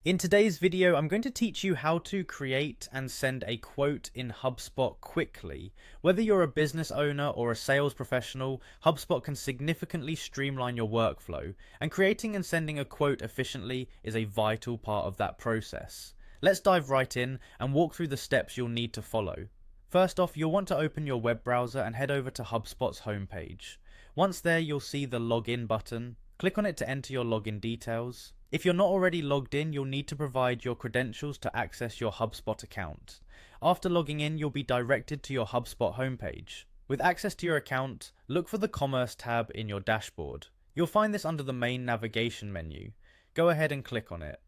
In today's video, I'm going to teach you how to create and send a quote in HubSpot quickly. Whether you're a business owner or a sales professional, HubSpot can significantly streamline your workflow, and creating and sending a quote efficiently is a vital part of that process. Let's dive right in and walk through the steps you'll need to follow. First off, you'll want to open your web browser and head over to HubSpot's homepage. Once there, you'll see the login button. Click on it to enter your login details. If you're not already logged in, you'll need to provide your credentials to access your HubSpot account. After logging in, you'll be directed to your HubSpot homepage. With access to your account, look for the Commerce tab in your dashboard. You'll find this under the main navigation menu. Go ahead and click on it.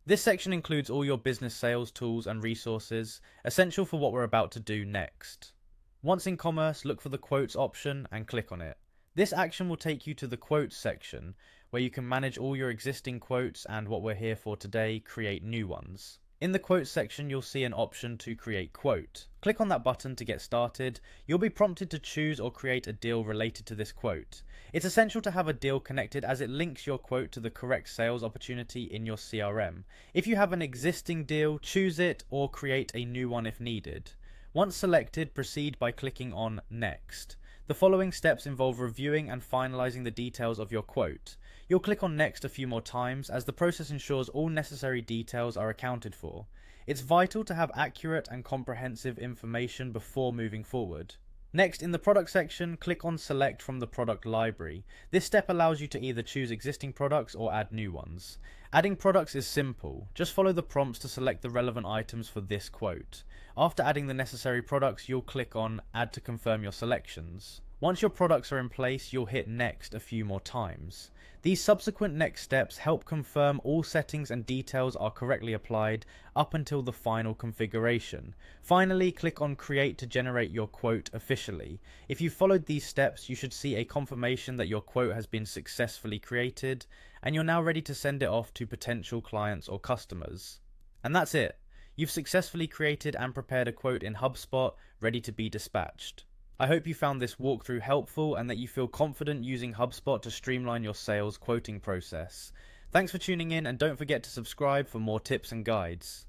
This section includes all your business sales tools and resources, essential for what we're about to do next. Once in Commerce, look for the Quotes option and click on it. This action will take you to the Quotes section, where you can manage all your existing quotes and, what we're here for today, create new ones. In the Quotes section, you'll see an option to create quote. Click on that button to get started. You'll be prompted to choose or create a deal related to this quote. It's essential to have a deal connected as it links your quote to the correct sales opportunity in your CRM. If you have an existing deal, choose it or create a new one if needed. Once selected, proceed by clicking on Next. The following steps involve reviewing and finalizing the details of your quote. You'll click on Next a few more times as the process ensures all necessary details are accounted for. It's vital to have accurate and comprehensive information before moving forward. Next, in the product section, click on Select from the product library. This step allows you to either choose existing products or add new ones. Adding products is simple. Just follow the prompts to select the relevant items for this quote. After adding the necessary products, you'll click on Add to confirm your selections. Once your products are in place, you'll hit Next a few more times. These subsequent next steps help confirm all settings and details are correctly applied up until the final configuration. Finally, click on Create to generate your quote officially. If you followed these steps, you should see a confirmation that your quote has been successfully created, and you're now ready to send it off to potential clients or customers. And that's it. You've successfully created and prepared a quote in HubSpot, ready to be dispatched. I hope you found this walkthrough helpful and that you feel confident using HubSpot to streamline your sales quoting process. Thanks for tuning in, and don't forget to subscribe for more tips and guides.